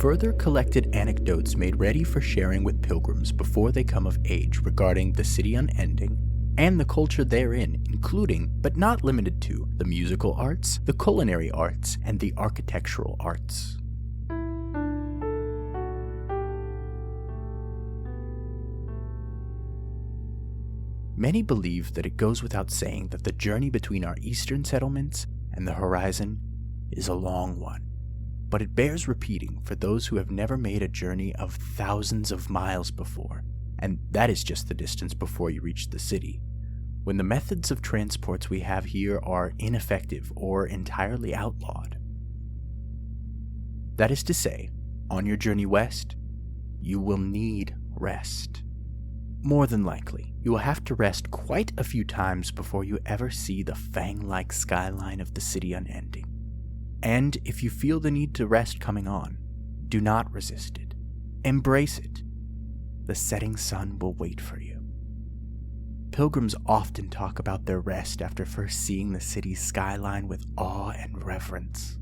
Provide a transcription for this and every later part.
further collected anecdotes made ready for sharing with pilgrims before they come of age regarding the city Unending and the culture therein, including, but not limited to, the musical arts, the culinary arts, and the architectural arts. Many believe that it goes without saying that the journey between our eastern settlements and the horizon is a long one, but it bears repeating for those who have never made a journey of thousands of miles before, and that is just the distance before you reach the city, when the methods of transports we have here are ineffective or entirely outlawed. That is to say, on your journey west, you will need rest. More than likely, you will have to rest quite a few times before you ever see the fang-like skyline of the city Unending. And if you feel the need to rest coming on, do not resist it. Embrace it. The setting sun will wait for you. Pilgrims often talk about their rest after first seeing the city's skyline with awe and reverence.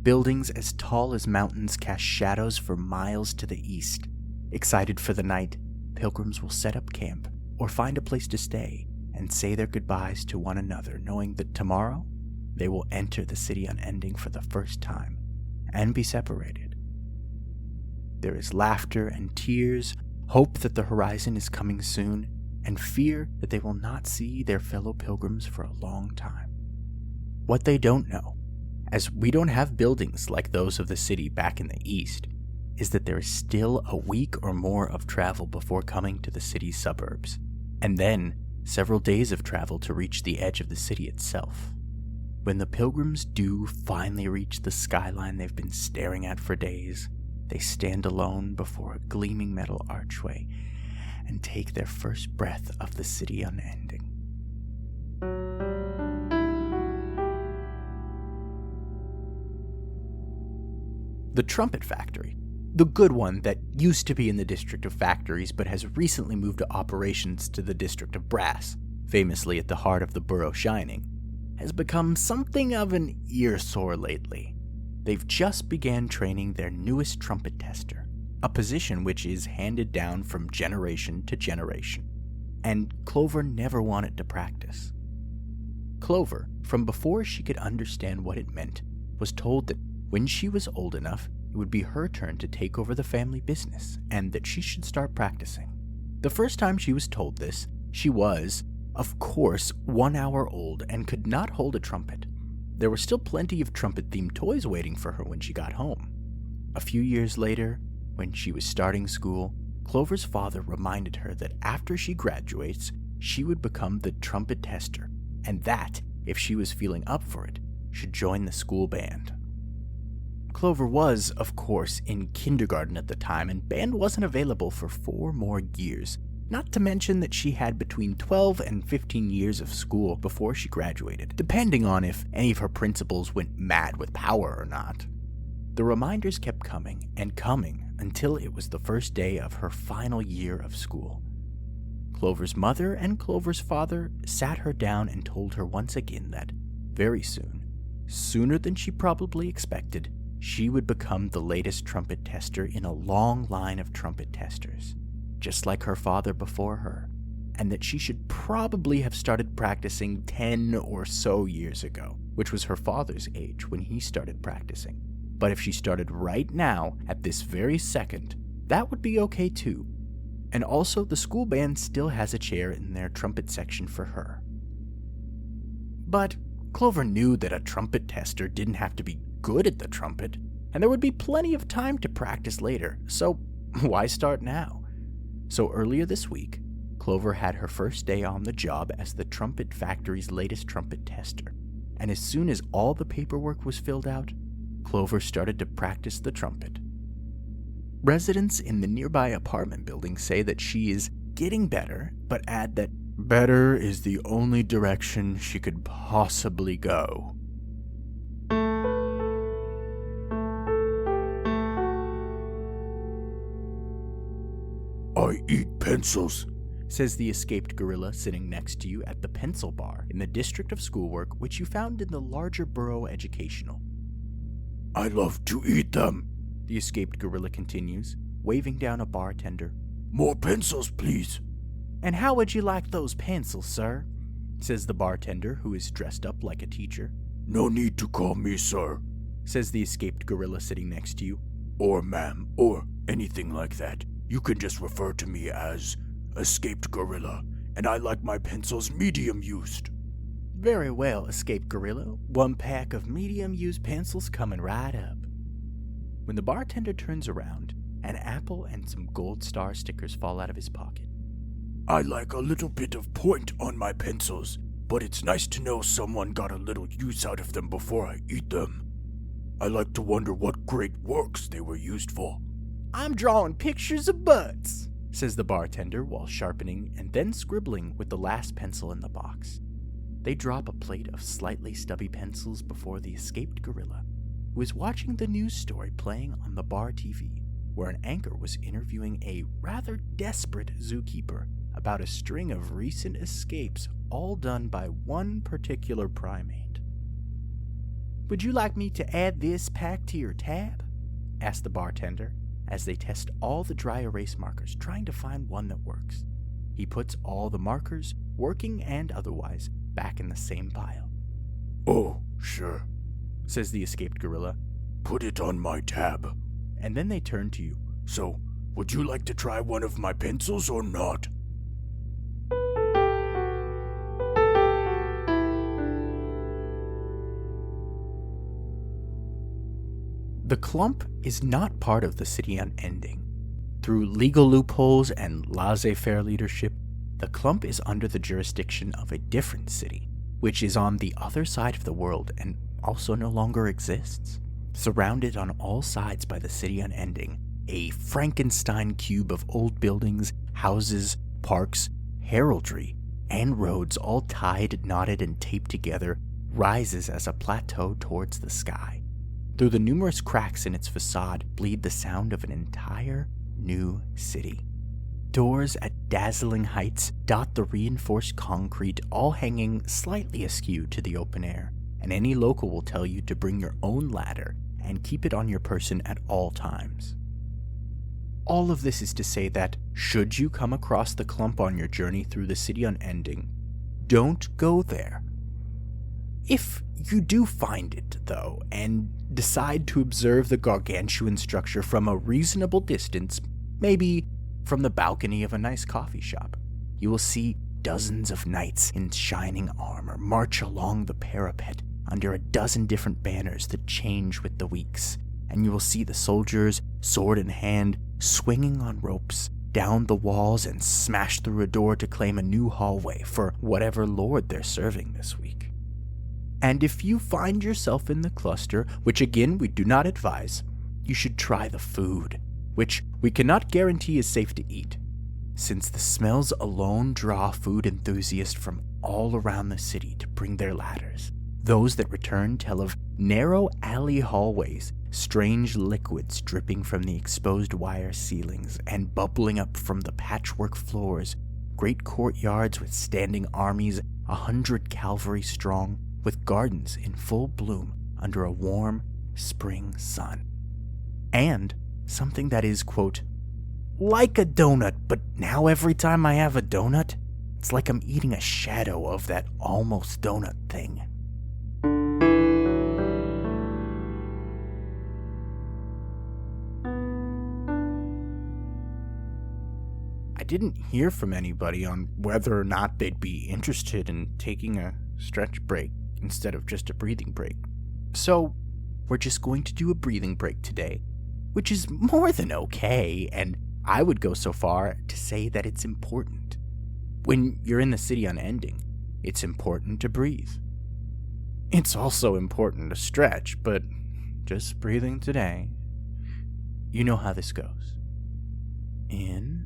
Buildings as tall as mountains cast shadows for miles to the east. Excited for the night, pilgrims will set up camp or find a place to stay and say their goodbyes to one another, knowing that tomorrow they will enter the city Unending for the first time and be separated. There is laughter and tears, hope that the horizon is coming soon, and fear that they will not see their fellow pilgrims for a long time. What they don't know, as we don't have buildings like those of the city back in the east, is that there is still a week or more of travel before coming to the city's suburbs, and then several days of travel to reach the edge of the city itself. When the pilgrims do finally reach the skyline they've been staring at for days, they stand alone before a gleaming metal archway and take their first breath of the city Unending. The Trumpet Factory, the good one that used to be in the District of Factories but has recently moved to operations to the District of Brass, famously at the heart of the borough Shining, has become something of an ear-sore lately. They've just began training their newest trumpet tester, a position which is handed down from generation to generation, and Clover never wanted to practice. Clover, from before she could understand what it meant, was told that when she was old enough, it would be her turn to take over the family business, and that she should start practicing. The first time she was told this, she was, of course, 1 hour old and could not hold a trumpet. There were still plenty of trumpet-themed toys waiting for her when she got home. A few years later, when she was starting school, Clover's father reminded her that after she graduates, she would become the trumpet tester, and that, if she was feeling up for it, should join the school band. Clover was, of course, in kindergarten at the time, and band wasn't available for 4 more years, not to mention that she had between 12 and 15 years of school before she graduated, depending on if any of her principals went mad with power or not. The reminders kept coming and coming until it was the first day of her final year of school. Clover's mother and Clover's father sat her down and told her once again that, very soon, sooner than she probably expected, she would become the latest trumpet tester in a long line of trumpet testers, just like her father before her, and that she should probably have started practicing 10 or so years ago, which was her father's age when he started practicing. But if she started right now, at this very second, that would be okay too. And also, the school band still has a chair in their trumpet section for her. But Clover knew that a trumpet tester didn't have to be good at the trumpet, and there would be plenty of time to practice later, so why start now? So earlier this week, Clover had her first day on the job as the Trumpet Factory's latest trumpet tester, and as soon as all the paperwork was filled out, Clover started to practice the trumpet. Residents in the nearby apartment building say that she is getting better, but add that better is the only direction she could possibly go. I eat pencils, says the escaped gorilla sitting next to you at the pencil bar in the District of Schoolwork, which you found in the larger borough educational. I love to eat them. The escaped gorilla continues, waving down a bartender. "More pencils, please." "And how would you like those pencils, sir?" says the bartender, who is dressed up like a teacher. "No need to call me sir," says the escaped gorilla sitting next to you. "Or ma'am, or anything like that. You can just refer to me as Escaped Gorilla, and I like my pencils medium used." "Very well, escaped gorilla. 1 pack of medium-used pencils coming right up." When the bartender turns around, an apple and some gold star stickers fall out of his pocket. "I like a little bit of point on my pencils, but it's nice to know someone got a little use out of them before I eat them. I like to wonder what great works they were used for." "I'm drawing pictures of butts," says the bartender while sharpening and then scribbling with the last pencil in the box. They drop a plate of slightly stubby pencils before the escaped gorilla, who is watching the news story playing on the bar TV, where an anchor was interviewing a rather desperate zookeeper about a string of recent escapes, all done by one particular primate. "Would you like me to add this pack to your tab?" asked the bartender, as they test all the dry erase markers, trying to find one that works. He puts all the markers, working and otherwise, back in the same pile. "Oh, sure," says the escaped gorilla. "Put it on my tab." And then they turn to you. "So, would you like to try one of my pencils or not?" The clump is not part of the city Unending. Through legal loopholes and laissez-faire leadership, the clump is under the jurisdiction of a different city, which is on the other side of the world and also no longer exists. Surrounded on all sides by the city Unending, a Frankenstein cube of old buildings, houses, parks, heraldry, and roads all tied, knotted, and taped together rises as a plateau towards the sky. Through the numerous cracks in its facade bleed the sound of an entire new city. Doors at dazzling heights dot the reinforced concrete, all hanging slightly askew to the open air, and any local will tell you to bring your own ladder and keep it on your person at all times. All of this is to say that, should you come across the clump on your journey through the city Unending, don't go there. If you do find it, though, and decide to observe the gargantuan structure from a reasonable distance, maybe from the balcony of a nice coffee shop, you will see dozens of knights in shining armor march along the parapet under a dozen different banners that change with the weeks, and you will see the soldiers, sword in hand, swinging on ropes down the walls and smash through a door to claim a new hallway for whatever lord they're serving this week. And if you find yourself in the cluster, which again we do not advise, you should try the food, which we cannot guarantee is safe to eat, since the smells alone draw food enthusiasts from all around the city to bring their ladders. Those that return tell of narrow alley hallways, strange liquids dripping from the exposed wire ceilings and bubbling up from the patchwork floors, great courtyards with standing armies 100 cavalry strong, with gardens in full bloom under a warm spring sun. And something that is, quote, like a donut, but now every time I have a donut, it's like I'm eating a shadow of that almost donut thing. I didn't hear from anybody on whether or not they'd be interested in taking a stretch break instead of just a breathing break. So, we're just going to do a breathing break today, which is more than okay, and I would go so far to say that it's important. When you're in the city Unending, it's important to breathe. It's also important to stretch, but just breathing today. You know how this goes. In,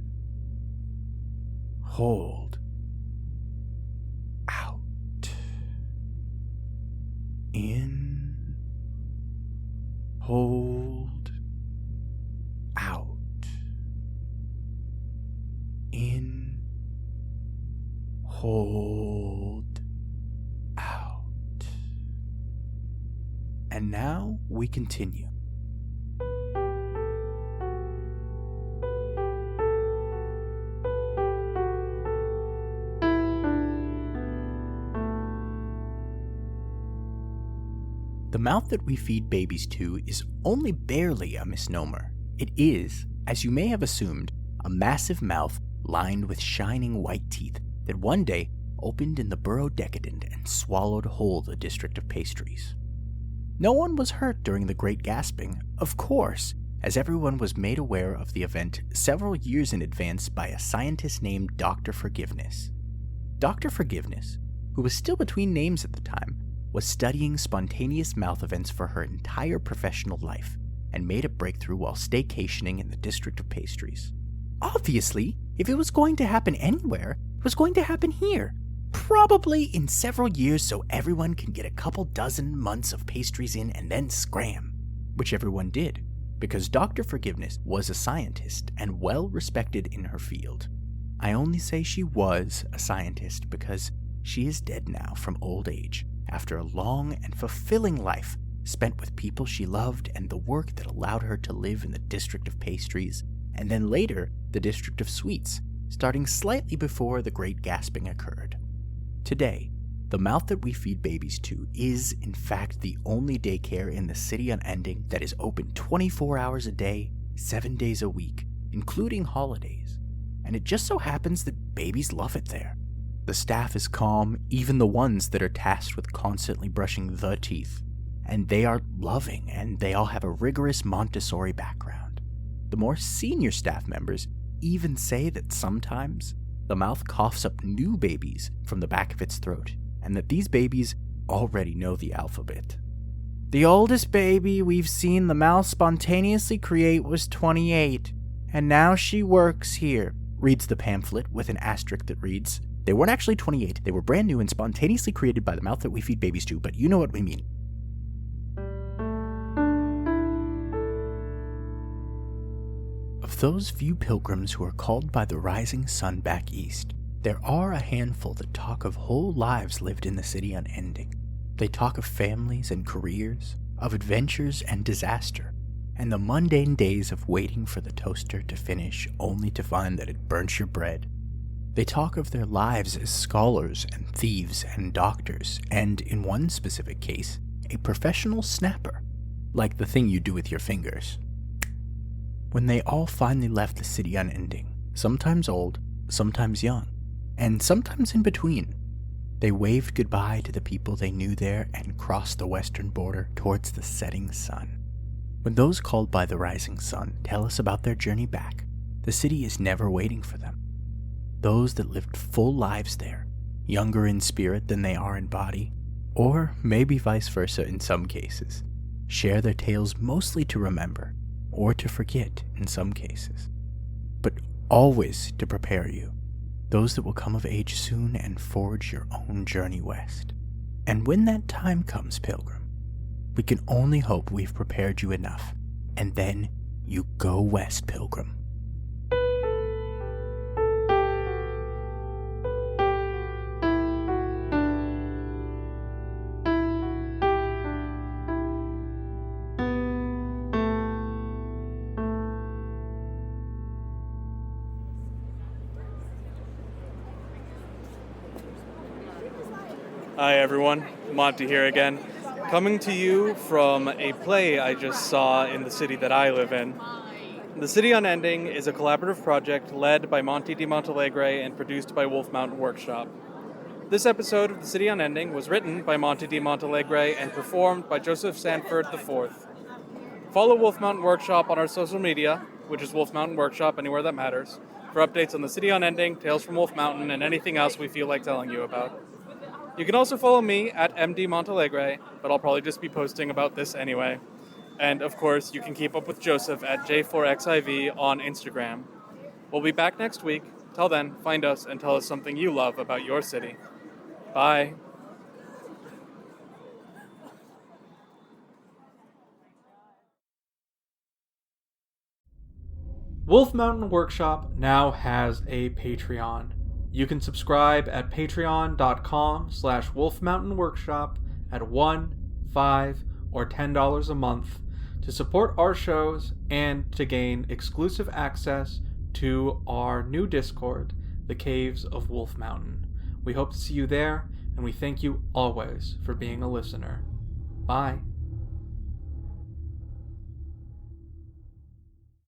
hold, out. In, hold, out. In, hold, out. And now we continue. The mouth that we feed babies to is only barely a misnomer. It is, as you may have assumed, a massive mouth lined with shining white teeth that one day opened in the Borough Decadent and swallowed whole the district of pastries. No one was hurt during the Great Gasping, of course, as everyone was made aware of the event several years in advance by a scientist named Dr. Forgiveness. Dr. Forgiveness, who was still between names at the time, was studying spontaneous mouth events for her entire professional life and made a breakthrough while staycationing in the district of pastries. Obviously, if it was going to happen anywhere, it was going to happen here. Probably in several years so everyone can get a couple dozen months of pastries in and then scram. Which everyone did, because Dr. Forgiveness was a scientist and well respected in her field. I only say she was a scientist because she is dead now from old age, after a long and fulfilling life spent with people she loved and the work that allowed her to live in the district of pastries, and then later the district of sweets, starting slightly before the Great Gasping occurred. Today, the mouth that we feed babies to is, in fact, the only daycare in the city Unending that is open 24 hours a day, 7 days a week, including holidays. And it just so happens that babies love it there. The staff is calm, even the ones that are tasked with constantly brushing the teeth. And they are loving, and they all have a rigorous Montessori background. The more senior staff members even say that sometimes the mouth coughs up new babies from the back of its throat, and that these babies already know the alphabet. The oldest baby we've seen the mouth spontaneously create was 28, and now she works here, reads the pamphlet with an asterisk that reads, "They weren't actually 28, they were brand new and spontaneously created by the mouth that we feed babies to, but you know what we mean." Of those few pilgrims who are called by the rising sun back east, there are a handful that talk of whole lives lived in the city unending. They talk of families and careers, of adventures and disaster, and the mundane days of waiting for the toaster to finish only to find that it burnt your bread. They talk of their lives as scholars and thieves and doctors, and in one specific case, a professional snapper, like the thing you do with your fingers. When they all finally left the city unending, sometimes old, sometimes young, and sometimes in between, they waved goodbye to the people they knew there and crossed the western border towards the setting sun. When those called by the rising sun tell us about their journey back, the city is never waiting for them. Those that lived full lives there, younger in spirit than they are in body, or maybe vice versa in some cases, share their tales mostly to remember, or to forget in some cases, but always to prepare you, those that will come of age soon and forge your own journey west. And when that time comes, pilgrim, we can only hope we've prepared you enough, and then you go west, pilgrim. Hi everyone, Monty here again, coming to you from a play I just saw in the city that I live in. The City Unending is a collaborative project led by Monty di Montalegre and produced by Wolf Mountain Workshop. This episode of The City Unending was written by Monty di Montalegre and performed by Joseph Sanford IV. Follow Wolf Mountain Workshop on our social media, which is Wolf Mountain Workshop anywhere that matters, for updates on The City Unending, Tales from Wolf Mountain, and anything else we feel like telling you about. You can also follow me at MD Montalegre, but I'll probably just be posting about this anyway. And of course, you can keep up with Joseph at J4XIV on Instagram. We'll be back next week. Till then, find us and tell us something you love about your city. Bye. Wolf Mountain Workshop now has a Patreon. You can subscribe at patreon.com/wolfmountainworkshop at $1, $5, or $10 a month to support our shows and to gain exclusive access to our new Discord, the Caves of Wolf Mountain. We hope to see you there, and we thank you always for being a listener. Bye.